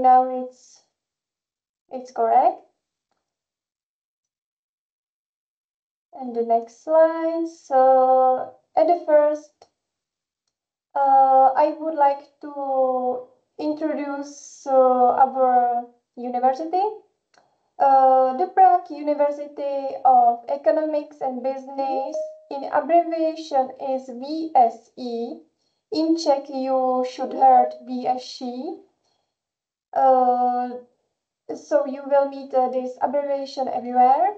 now it's correct. And the next slide. So at the first, I would like to introduce our university. The Prague University of Economics and Business, in abbreviation, is VSE. In Czech, you should heard VSC. So you will meet this abbreviation everywhere.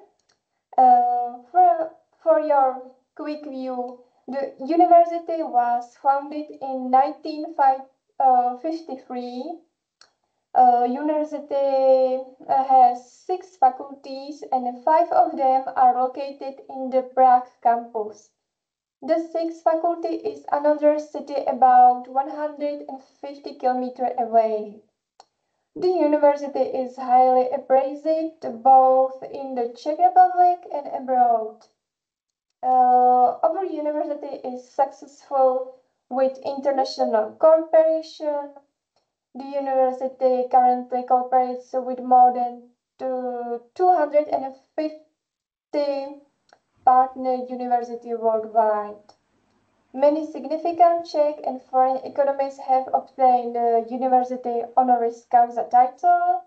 For your quick view, the university was founded in 1953. University has 6 faculties and 5 of them are located in the Prague campus. The 6th faculty is another city about 150 kilometers away. The university is highly appraised both in the Czech Republic and abroad. Our university is successful with international cooperation. The university currently cooperates with more than 250 partner universities worldwide. Many significant Czech and foreign economists have obtained the university honoris causa title.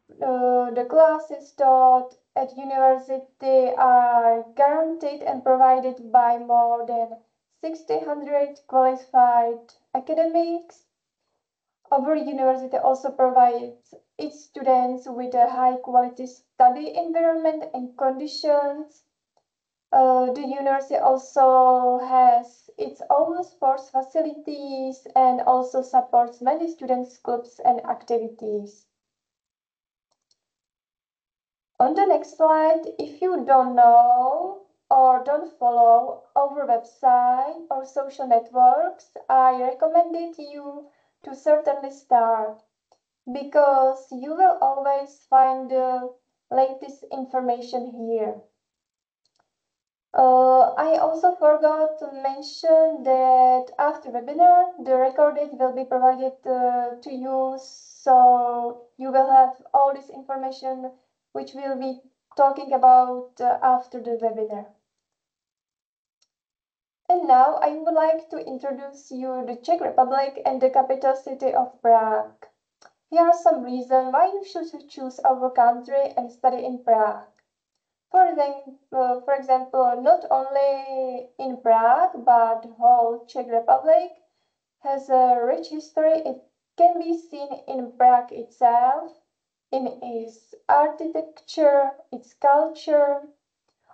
The classes taught at university are guaranteed and provided by more than 1,600 qualified academics. Our university also provides its students with a high-quality study environment and conditions. The university also has its own sports facilities and also supports many students' clubs and activities. On the next slide, if you don't know or don't follow our website or social networks, I recommend you to certainly start, because you will always find the latest information here. I also forgot to mention that after webinar, the recording will be provided to you, so you will have all this information which we'll be talking about after the webinar. And now I would like to introduce you the Czech Republic and the capital city of Prague. Here are some reasons why you should choose our country and study in Prague. For example, not only in Prague, but the whole Czech Republic has a rich history. It can be seen in Prague itself, in its architecture, its culture.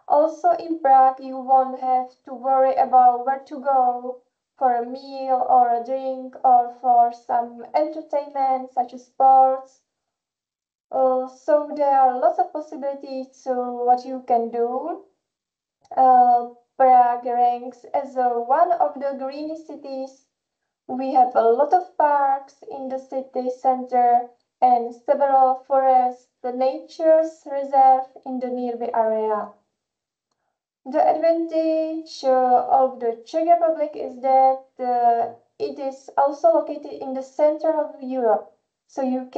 Also in Prague, you won't have to worry about where to go for a meal or a drink or for some entertainment such as sports. So there are lots of possibilities what you can do. Prague ranks as one of the green cities. We have a lot of parks in the city center and several forests, the nature reserve in the nearby area. The advantage of the Czech Republic is that it is also located in the center of Europe, so you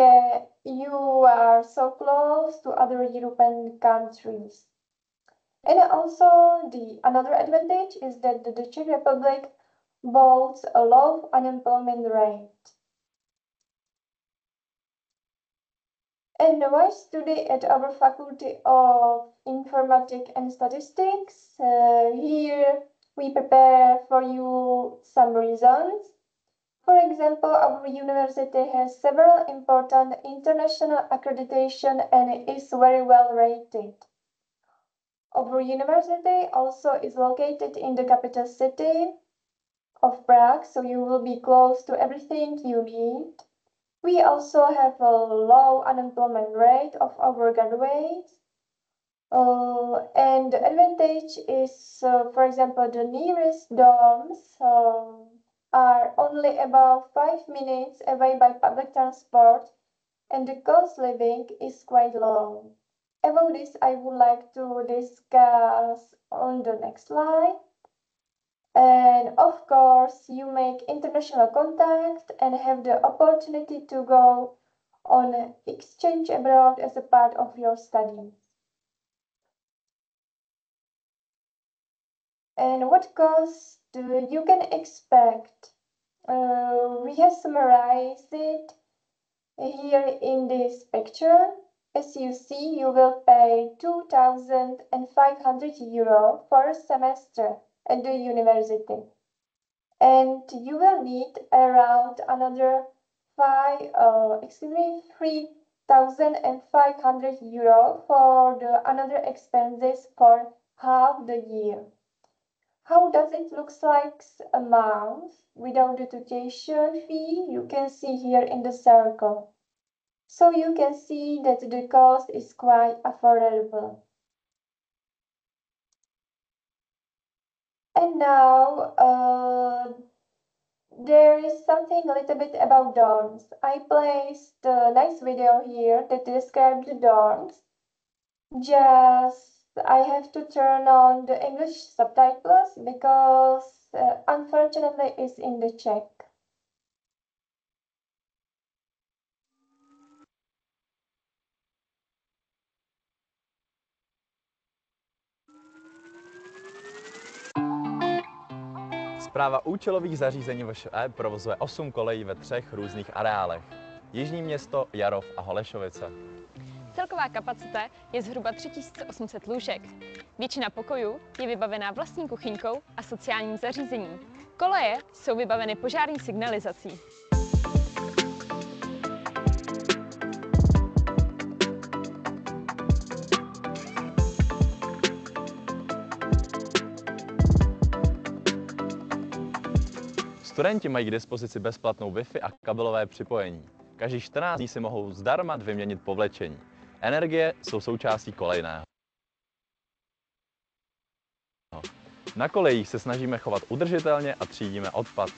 are so close to other European countries. And also another advantage is that the Czech Republic boasts a low unemployment rate. And why study at our Faculty of Informatics and Statistics? Here we prepare for you some reasons. For example, our university has several important international accreditation and is very well rated. Our university also is located in the capital city of Prague, so you will be close to everything you need. We also have a low unemployment rate of our graduates. And the advantage is, for example, the nearest dorms are only about 5 minutes away by public transport, and the cost of living is quite low. About this, I would like to discuss on the next slide. And of course, you make international contact and have the opportunity to go on exchange abroad as a part of your studies. And what cost you can expect? We have summarized it here in this picture. As you see, you will pay 2,500 euro for a semester at the university. And you will need around another 3,500 euro for the another expenses for half the year. How does it look like a month without the tuition fee? You can see here in the circle. So you can see that the cost is quite affordable. And now there is something a little bit about dorms. I placed a nice video here that describes the dorms. Just I have to turn on the English subtitles because unfortunately it's in the Czech. Správa účelových zařízení FIS provozuje 8 kolejí ve 3 různých areálech. Jižní Město, Jarov a Holešovice. Celková kapacita je zhruba 3800 lůžek. Většina pokojů je vybavená vlastní kuchyňkou a sociálním zařízením. Koleje jsou vybaveny požární signalizací. Studenti mají k dispozici bezplatnou Wi-Fi a kabelové připojení. Každý 14 dní si mohou zdarma vyměnit povlečení. Energie jsou součástí kolejného. Na kolejích se snažíme chovat udržitelně a třídíme odpad.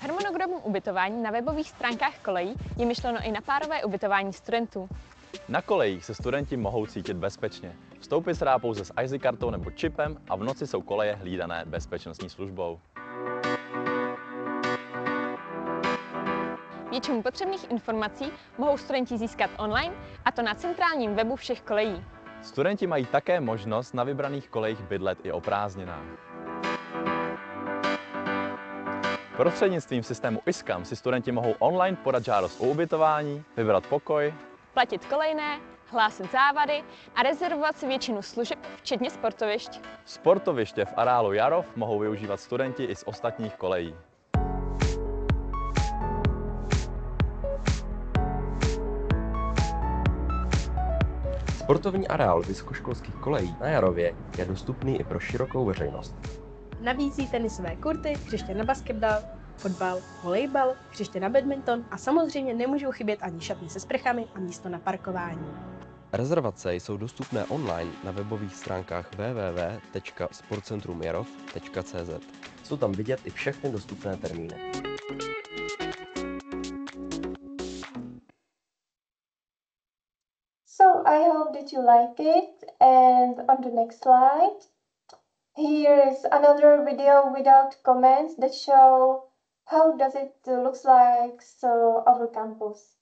Harmonogramem ubytování na webových stránkách kolejí je myšleno i na párové ubytování studentů. Na kolejích se studenti mohou cítit bezpečně. Vstoupit se dá pouze s IC kartou nebo čipem a v noci jsou koleje hlídané bezpečnostní službou. Většinu potřebných informací mohou studenti získat online, a to na centrálním webu všech kolejí. Studenti mají také možnost na vybraných kolejích bydlet i o prázdninách. Prostřednictvím systému ISKAM si studenti mohou online podat žádost o ubytování, vybrat pokoj, Platit kolejné, hlásit závady a rezervovat si většinu služeb, včetně sportovišť. Sportoviště v areálu Jarov mohou využívat studenti i z ostatních kolejí. Sportovní areál vysokoškolských kolejí na Jarově je dostupný i pro širokou veřejnost. Nabízí tenisové kurty, hřiště na basketbal, fotbal, volejbal, hřiště na badminton a samozřejmě nemůžou chybět ani šatny se sprchami a místo na parkování. Rezervace jsou dostupné online na webových stránkách www.sportcentrumjarov.cz. Jsou tam vidět i všechny dostupné termíny. So I hope that you like it, and on the next slide, here is another video without comments that show how does it looks like so our campus.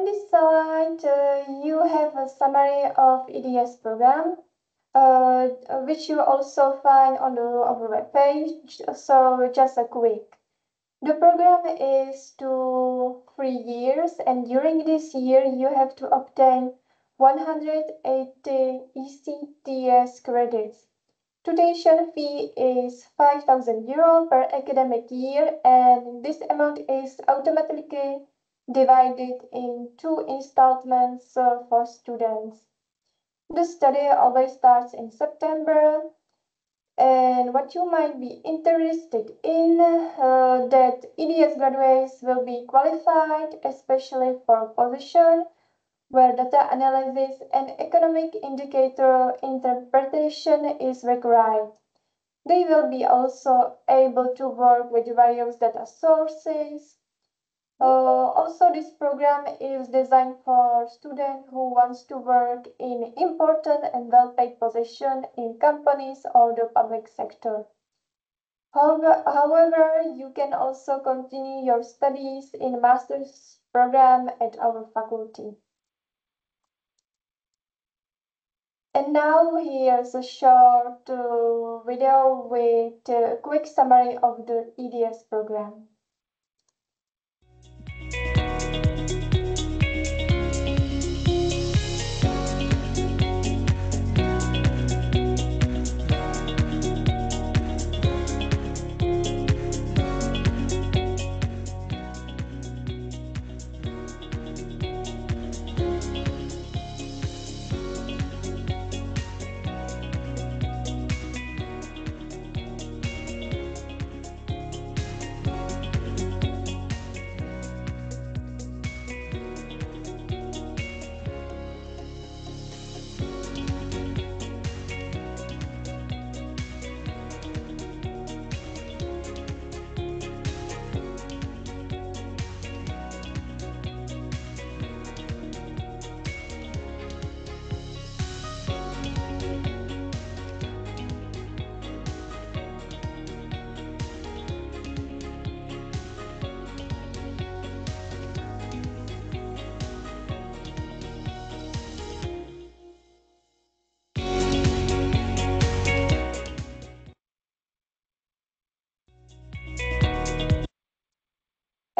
On this slide, you have a summary of EDS program, which you also find on our webpage. So just a quick. The program is 3 years, and during this year you have to obtain 180 ECTS credits. Tuition fee is €5,000 per academic year, and this amount is automatically divided in 2 installments for students. The study always starts in September, and what you might be interested in, that EDS graduates will be qualified, especially for a position where data analysis and economic indicator interpretation is required. They will be also able to work with various data sources. Also, this program is designed for students who wants to work in important and well-paid positions in companies or the public sector. However, you can also continue your studies in master's program at our faculty. And now here's a short video with a quick summary of the EDS program.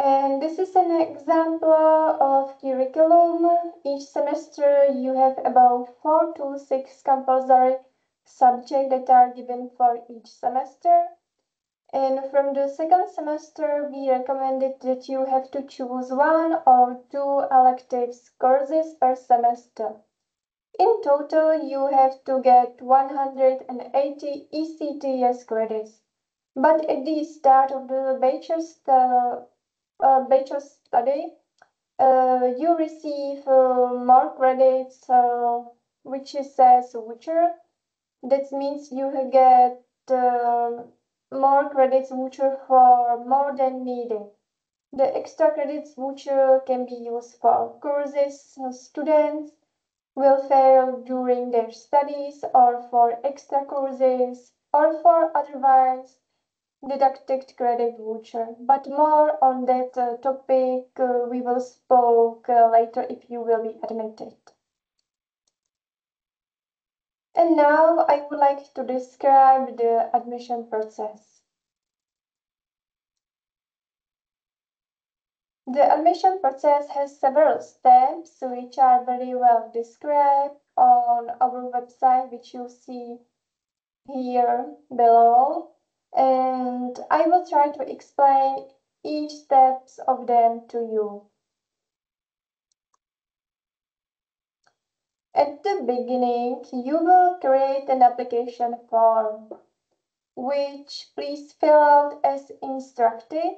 And this is an example of curriculum. Each semester you have about 4 to 6 compulsory subjects that are given for each semester. And from the second semester, we recommended that you have to choose 1 or 2 electives courses per semester. In total, you have to get 180 ECTS credits. But at the start of the bachelor study, you receive more credits, which is says voucher. That means you get more credits voucher for more than needed. The extra credits voucher can be used for courses students will fail during their studies, or for extra courses, or for otherwise deducted credit voucher. But more on that topic we will speak later if you will be admitted. And now I would like to describe the admission process. The admission process has several steps which are very well described on our website, which you see here below. And I will try to explain each steps of them to you. At the beginning, you will create an application form, which please fill out as instructed.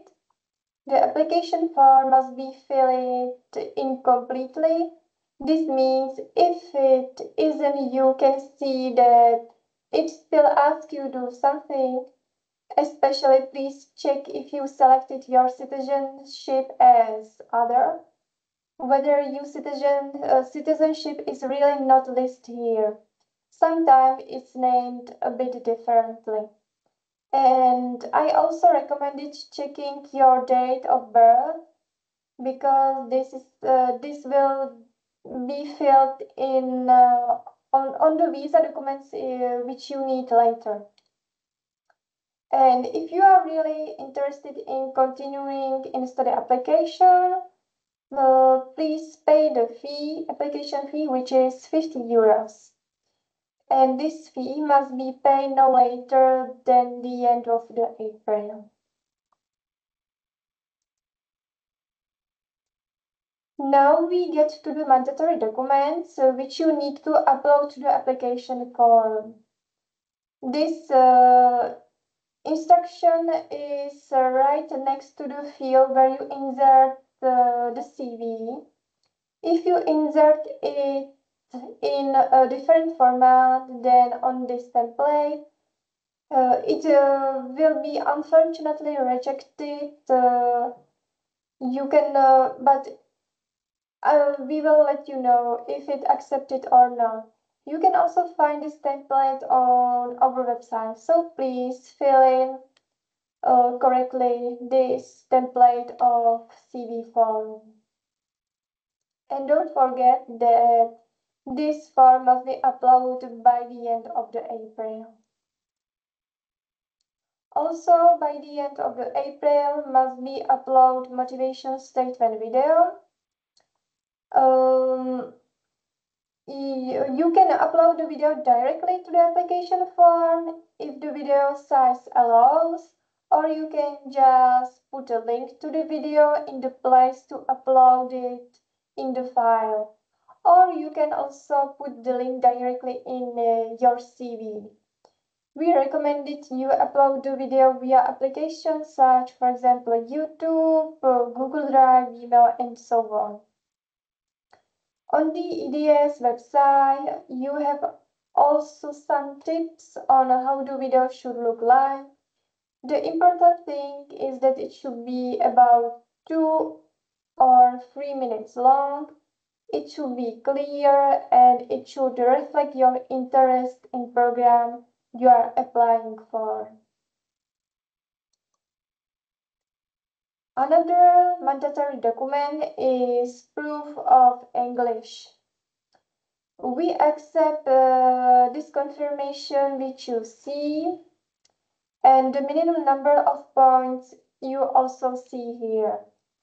The application form must be filled incompletely. This means if it isn't, you can see that it still asks you to do something. Especially, please check if you selected your citizenship as other, whether your citizenship is really not listed here. Sometimes it's named a bit differently. And I also recommended checking your date of birth. because this will be filled in on the visa documents which you need later. And if you are really interested in continuing in study application, please pay the application fee, which is 50 euros. And this fee must be paid no later than the end of the April. Now we get to the mandatory documents which you need to upload to the application form. This instruction is right next to the field where you insert the CV. If you insert it in a different format than on this template, it will be unfortunately rejected. You can, but we will let you know if it accepted or not. You can also find this template on our website, so please fill in correctly this template of CV form. And don't forget that this form must be uploaded by the end of the April. Also, by the end of the April must be upload motivation statement video. You can upload the video directly to the application form if the video size allows, or you can just put a link to the video in the place to upload it in the file. Or you can also put the link directly in your CV. We recommend that you upload the video via applications such, for example, YouTube, Google Drive, email, and so on. On the EDS website, you have also some tips on how the video should look like. The important thing is that it should be about 2 or 3 minutes long. It should be clear and it should reflect your interest in program you are applying for. Another mandatory document is proof of English. We accept this confirmation which you see, and the minimum number of points you also see here.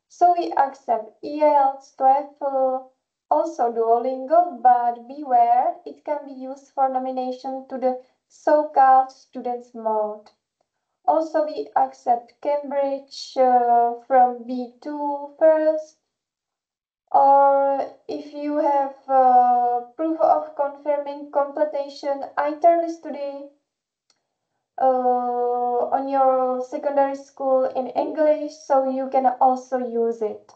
So we accept IELTS, TOEFL, also Duolingo, but beware, it can be used for nomination to the so-called students mode. Also, we accept Cambridge from B2 first, or if you have proof of confirming completion internally study on your secondary school in English, so you can also use it.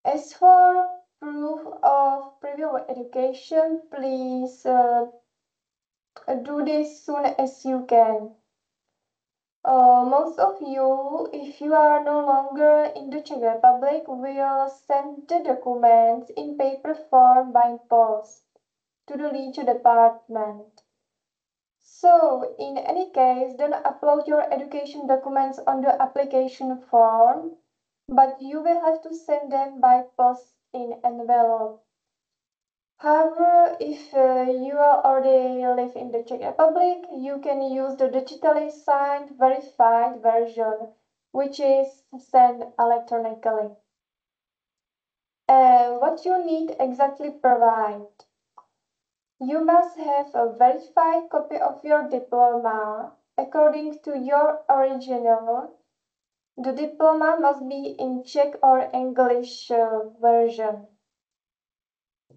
As for proof of previous education, please do this soon as you can. Most of you, if you are no longer in the Czech Republic, will send the documents in paper form by post to the legal department. So, in any case, don't upload your education documents on the application form, but you will have to send them by post in envelope. However, if you already live in the Czech Republic, you can use the digitally signed verified version, which is sent electronically. And what you need exactly provide. You must have a verified copy of your diploma according to your original. The diploma must be in Czech or English version.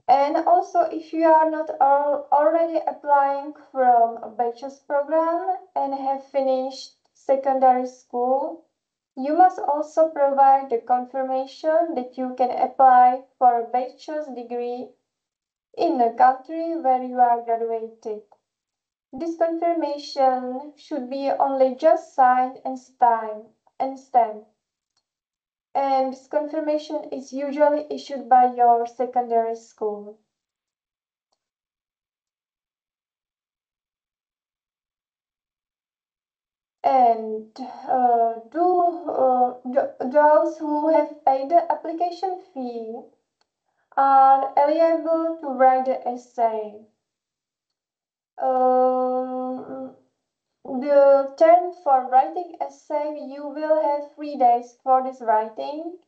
And also, if you are not already applying from a bachelor's program and have finished secondary school, you must also provide the confirmation that you can apply for a bachelor's degree in the country where you are graduated. This confirmation should be only just signed and stamped. And this confirmation is usually issued by your secondary school. And those who have paid the application fee are eligible to write the essay. The term for writing essay, you will have 3 days for this writing,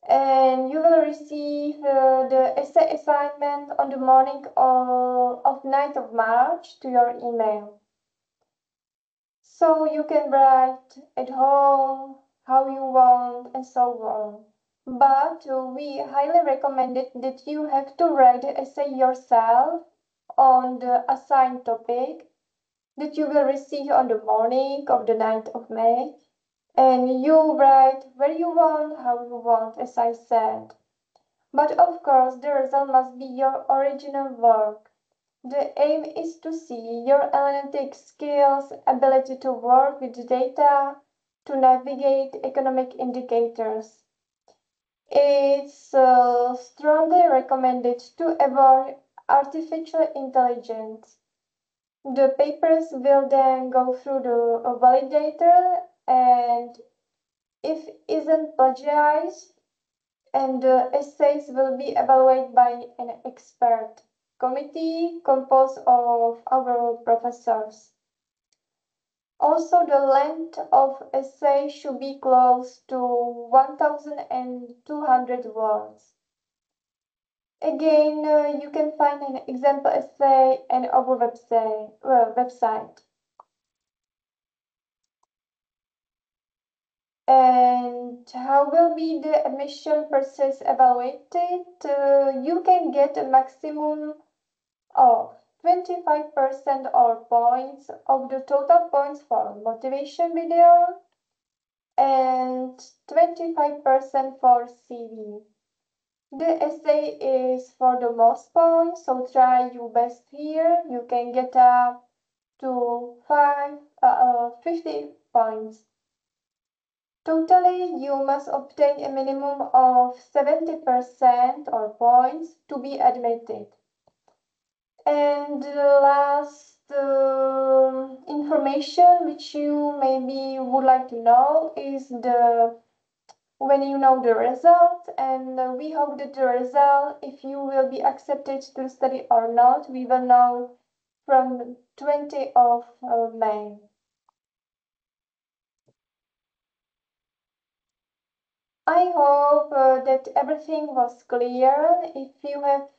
and you will receive the essay assignment on the morning of 9th of March to your email. So you can write at home, how you want, and so on. But we highly recommend it that you have to write the essay yourself on the assigned topic that you will receive on the morning of the 9th of May. And you write where you want, how you want, as I said. But of course, the result must be your original work. The aim is to see your analytic skills, ability to work with data, to navigate economic indicators. It's strongly recommended to avoid artificial intelligence. The papers will then go through the validator, and if isn't plagiarized, and the essays will be evaluated by an expert committee composed of our professors. Also, the length of essay should be close to 1,200 words. Again, you can find an example essay on our website. And how will be the admission process evaluated? You can get a maximum of 25% or points of the total points for motivation video and 25% for CV. The essay is for the most points, so try your best here. You can get up to 50 points. Totally, you must obtain a minimum of 70% or points to be admitted. And the last information which you maybe would like to know is when you know the result, and we hope that the result, if you will be accepted to study or not, we will know from 20th of May. I hope that everything was clear. If you have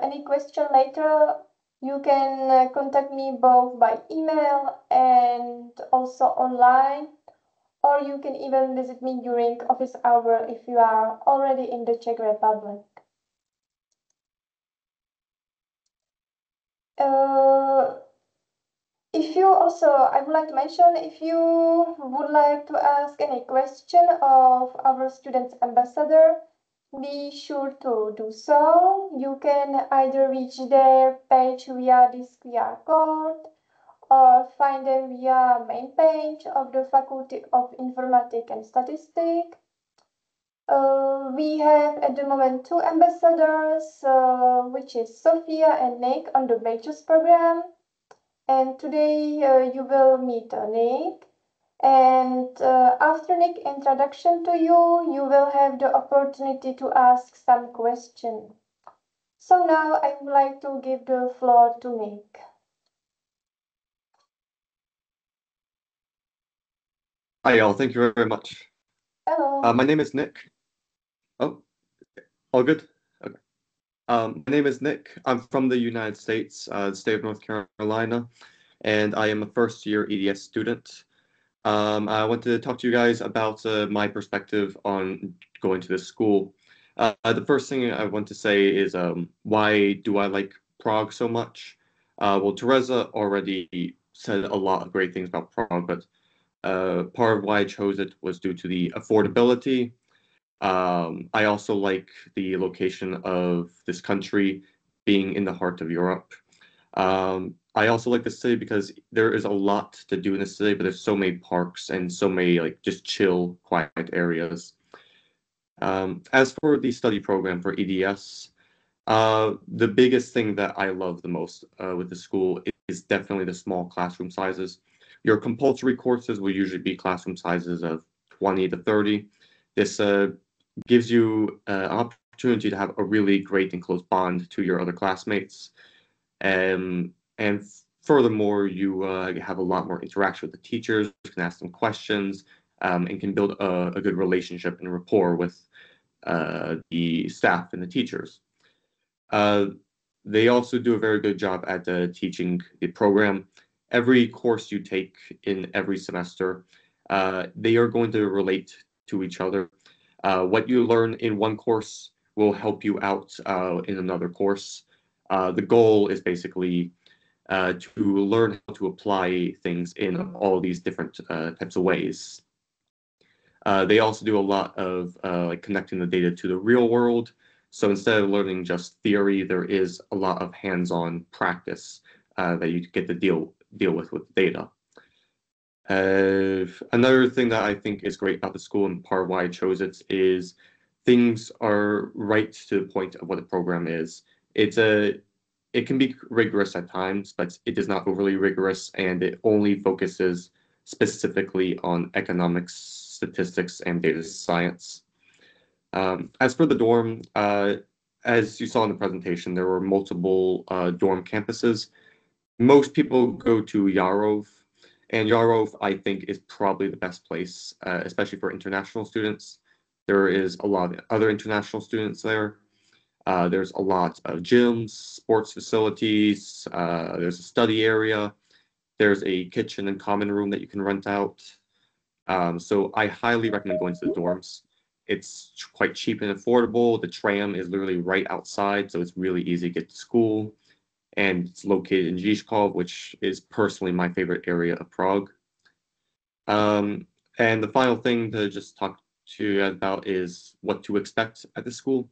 any question later, you can contact me both by email and also online, or you can even visit me during office hour if you are already in the Czech Republic. If you also, I would like to mention, if you would like to ask any question of our student ambassador, be sure to do so. You can either reach their page via this QR code or find them via main page of the Faculty of Informatics and Statistics. We have at the moment 2 ambassadors, which is Sophia and Nick on the Bachelor's program. And today you will meet Nick. And after Nick's introduction to you, you will have the opportunity to ask some questions. So now I would like to give the floor to Nick. Hi all, thank you very much. Hello. My name is Nick. Oh, all good? Okay. My name is Nick. I'm from the United States, the state of North Carolina, and I am a first-year EDS student. I want to talk to you guys about my perspective on going to this school. The first thing I want to say is why do I like Prague so much? Well, Teresa already said a lot of great things about Prague, but part of why I chose it was due to the affordability. I also like the location of this country being in the heart of Europe. I also like the city because there is a lot to do in the city, but there's so many parks and so many like just chill, quiet areas. As for the study program for EDS, the biggest thing that I love the most with the school is definitely the small classroom sizes. Your compulsory courses will usually be classroom sizes of 20 to 30. This gives you an opportunity to have a really great and close bond to your other classmates. And furthermore, you have a lot more interaction with the teachers, you can ask them questions, and can build a good relationship and rapport with the staff and the teachers. They also do a very good job at teaching the program. Every course you take in every semester, they are going to relate to each other. What you learn in one course will help you out in another course. The goal is basically to learn how to apply things in all these different types of ways. They also do a lot of like connecting the data to the real world. So instead of learning just theory, there is a lot of hands-on practice that you get to deal with data. Another thing that I think is great about the school and part of why I chose it is things are right to the point of what the program is. It can be rigorous at times, but it is not overly rigorous, and it only focuses specifically on economics, statistics, and data science. As for the dorm, as you saw in the presentation, there were multiple dorm campuses. Most people go to Yarov, and Yarov, I think, is probably the best place, especially for international students. There is a lot of other international students there. There's a lot of gyms, sports facilities, there's a study area, there's a kitchen and common room that you can rent out. So I highly recommend going to the dorms. It's quite cheap and affordable. The tram is literally right outside, so it's really easy to get to school. And it's located in Žižkov, which is personally my favorite area of Prague. And the final thing to just talk to you about is what to expect at the school.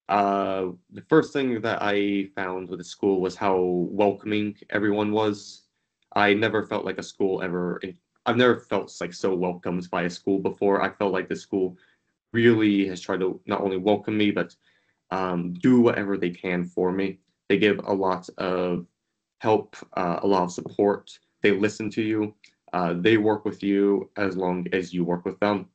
The first thing that I found with the school was how welcoming everyone was. I never felt like a school I've never felt like so welcomed by a school before. I felt like the school really has tried to not only welcome me, but do whatever they can for me. They give a lot of help, a lot of support. They listen to you. They work with you as long as you work with them.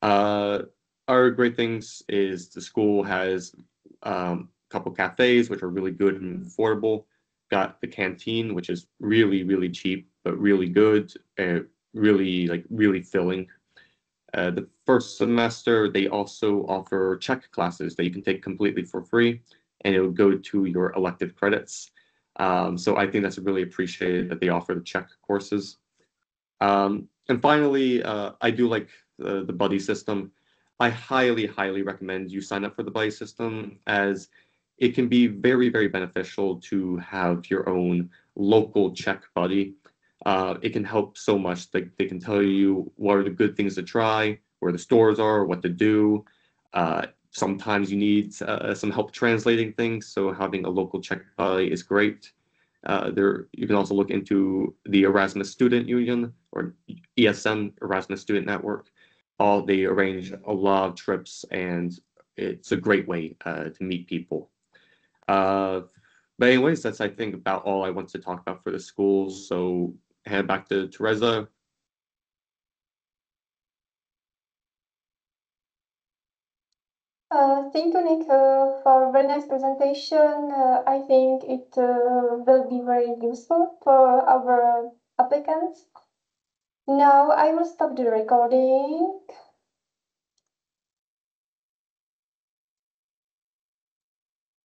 Our great things is the school has a couple cafes, which are really good and affordable. Got the canteen, which is really, really cheap, but really good, really filling. The first semester, they also offer Czech classes that you can take completely for free, and it'll go to your elective credits. So I think that's really appreciated that they offer the Czech courses. And finally, I do like the buddy system. I highly, highly recommend you sign up for the buddy system, as it can be very, very beneficial to have your own local Czech buddy. It can help so much. They can tell you what are the good things to try, where the stores are, what to do. Sometimes you need some help translating things, so having a local Czech buddy is great. You can also look into the Erasmus Student Union, or ESN, Erasmus Student Network. They arrange a lot of trips, and it's a great way to meet people. But anyways, that's, I think, about all I want to talk about for the schools. So hand back to Teresa. Thank you, Nick, for very nice presentation. I think it will be very useful for our applicants. Now I will stop the recording.